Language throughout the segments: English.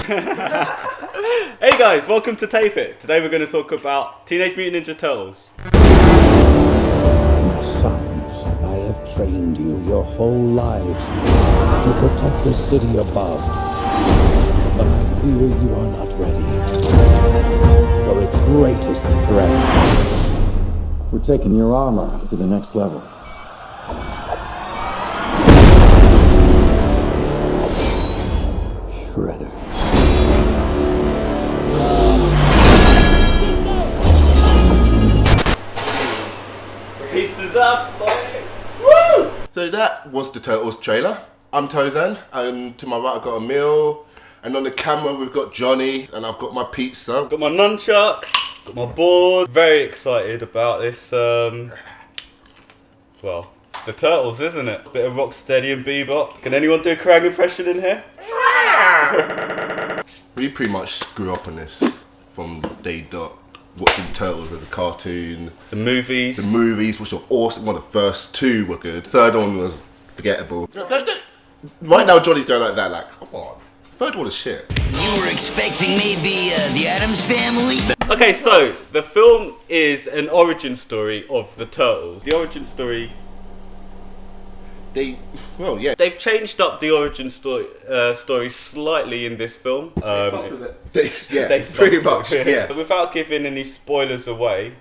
Hey guys, welcome to Tape It. Today we're going to talk about Teenage Mutant Ninja Turtles. My sons, I have trained you your whole lives to protect the city above. But I fear you are not ready for its greatest threat. We're taking your armor to the next level. Shredder. Pieces up, boys! Woo! So that was the Turtles trailer. I'm Tozan, and to my right I've got Emil, and on the camera we've got Johnny, and I've got my pizza. Got my nunchucks, got my board. Very excited about this, well, it's the Turtles, isn't it? Bit of Rocksteady and Bebop. Can anyone do a Krang impression in here? We pretty much grew up on this from day dot. Watching Turtles as a cartoon. The movies, which were awesome. Well, the first two were good. Third one was forgettable. Right now, Johnny's going like that. Like, come on. Third one is shit. You were expecting maybe the Addams Family? Okay, so the film is an origin story of the Turtles. The origin story. They've changed up the origin story slightly in this film. Pretty much. Yeah. Without giving any spoilers away.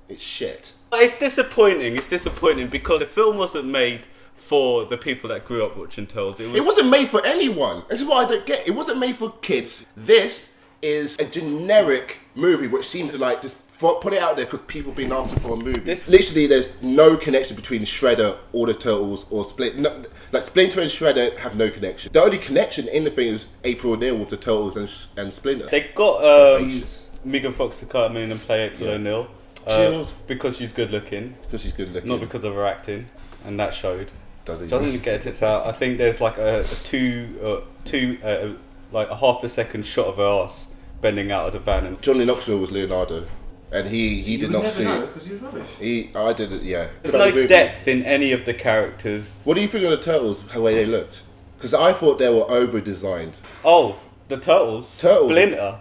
It's shit. It's disappointing. It's disappointing because the film wasn't made for the people that grew up watching Turtles. It wasn't made for anyone. This is what I don't get. It wasn't made for kids. This is a generic movie which seems to like just put it out there because people been asking for a movie. Literally, there's no connection between Shredder or the Turtles or Splinter. No, like Splinter and Shredder have no connection. The only connection in the thing is April O'Neil with the Turtles and Splinter. They got Megan Fox to come in and play April O'Neil because she's good looking. Because she's good looking, not because of her acting, and that showed. Doesn't get it out. I think there's like a half a second shot of her ass bending out of the van. And Johnny Knoxville was Leonardo. And he did not see it. Because he was rubbish. I did it, yeah. There's no depth in any of the characters. What do you think of the Turtles, the way they looked? Because I thought they were over-designed. Oh, the Turtles? Splinter.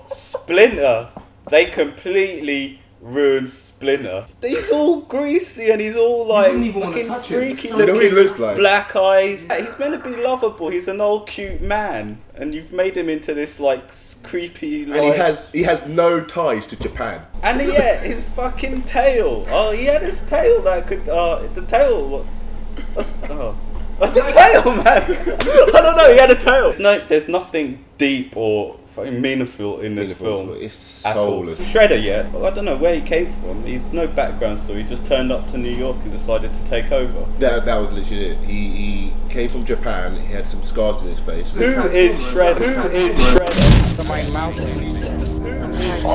Splinter. They completely ruined Splinter. He's all greasy and he's all like fucking freaky looking. He looks like black eyes. He's meant to be lovable. He's an old cute man, and you've made him into this like creepy. And he has no ties to Japan. And his fucking tail. Oh, he had his tail that could. The tail. The tail, man. I don't know. He had a tail. There's nothing deep or fucking meaningful in this film. It's soulless. Shredder, I don't know where he came from. He's no background story. He just turned up to New York and decided to take over. That was literally it. He came from Japan. He had some scars on his face. Who is Shredder? Who is Shredder? My mouth.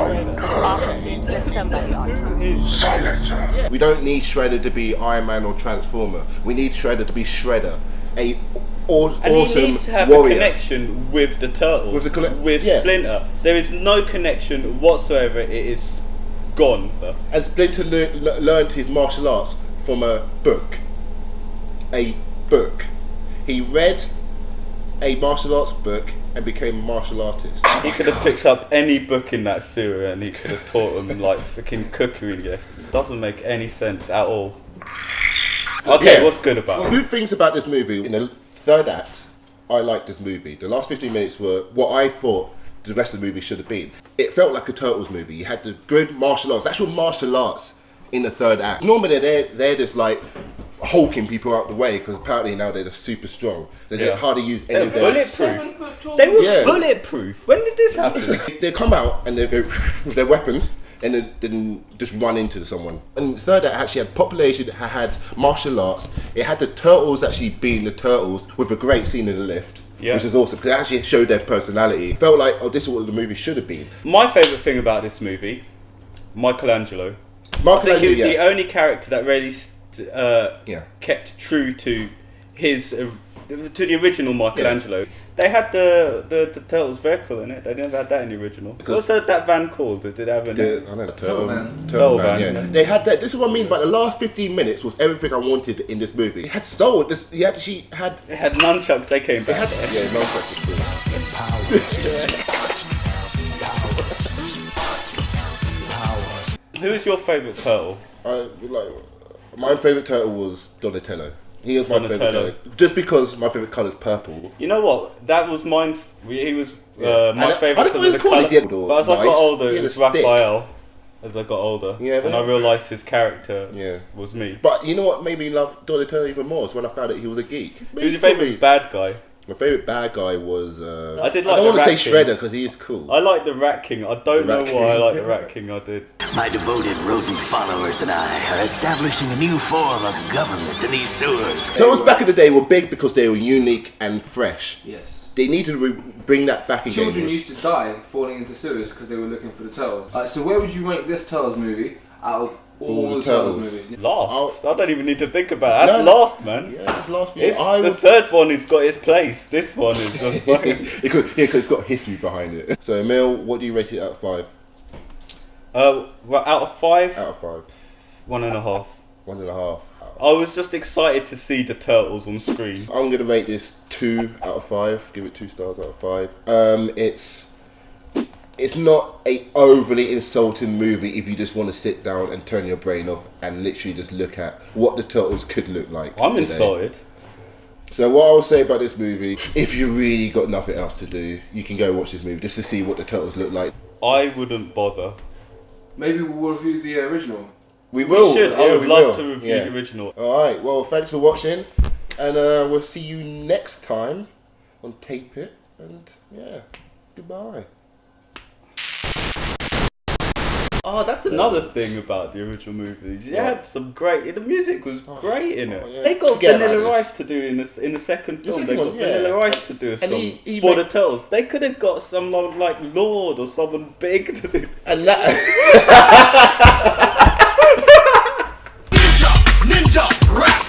Often seems that somebody ought to. Silencer. We don't need Shredder to be Iron Man or Transformer. We need Shredder to be Shredder. Awesome and he needs to have warrior. A connection with the Turtles, with Splinter. There is no connection whatsoever. It is gone. And Splinter learned his martial arts from a book. A book. He read a martial arts book and became a martial artist. He could have picked up any book in that series and he could have taught them like freaking cookery. It doesn't make any sense at all. Okay, what's good about it? Good things about this movie. In the third act, I liked this movie. The last 15 minutes were what I thought the rest of the movie should have been. It felt like a Turtles movie. You had the good martial arts, actual martial arts in the third act. Normally they're just like hulking people out the way because apparently now they're just super strong. They hardly use any of their... Bulletproof. They were bulletproof. When did this happen? They come out and they go with their weapons and then just run into someone. And the third act actually had population, it had martial arts. It had the Turtles actually being the Turtles with a great scene in the lift, which is awesome because it actually showed their personality. It felt like, this is what the movie should have been. My favourite thing about this movie, Michelangelo. I think he was the only character that really kept true to his to the original Michelangelo. They had the Turtles vehicle in it. They never had that in the original. What's that van called? Did it have a name? I know the Turtle van, yeah. They had that. This is what I mean by the last 15 minutes was everything I wanted in this movie. It had soul. She had. It had nunchucks. They came back. Nunchucks. Who is your favourite turtle? My favourite turtle was Donatello. He was my favourite turtle. Just because my favourite colour is purple. You know what? That was mine. He was my favourite because of the cool. colour. But as I got older, it was Raphael. As I got older, and I realised his character was me. But you know what made me love Donatello even more? Is when I found out he was a geek. Who's your favourite bad guy? My favourite bad guy was. I don't want to say Shredder because he is cool. I like the Rat King. I don't know why I like the Rat King. I did. My devoted rodent followers and I are establishing a new form of government in these sewers. Turtles back in the day were big because they were unique and fresh. Yes. They need to bring that back again. Children used to die falling into sewers because they were looking for the turtles. So where would you rank this Turtles movie out of all the Turtles movies? Last. I don't even need to think about it. That's last, man. Yeah, it's last. The third one has got its place. This one is just fucking. because it's got history behind it. So, Emil, what do you rate it out of 5? Well, out of 5. Out of 5. 1.5. 1.5. I was just excited to see the turtles on screen. I'm gonna rate this 2 out of 5. Give it 2 stars out of 5. It's not a overly insulting movie if you just want to sit down and turn your brain off and literally just look at what the turtles could look like. I'm today. insulted. So what I'll say about this movie, if you really got nothing else to do, you can go watch this movie just to see what the turtles look like. I wouldn't bother. Maybe we'll review the original. We will. We should. I would love to review the original. Alright, well, thanks for watching. And we'll see you next time on Tape It. And yeah, goodbye. Oh, that's another thing about the original movies. It had some great. The music was great in it. Yeah. They got Forget Vanilla Ice to do in the second film. They got Vanilla Ice to do a song he for the Turtles. They could have got someone like Lord or someone big to do. And that. Ninja rap!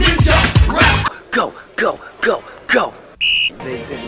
Ninja rap! Go, go, go, go! They say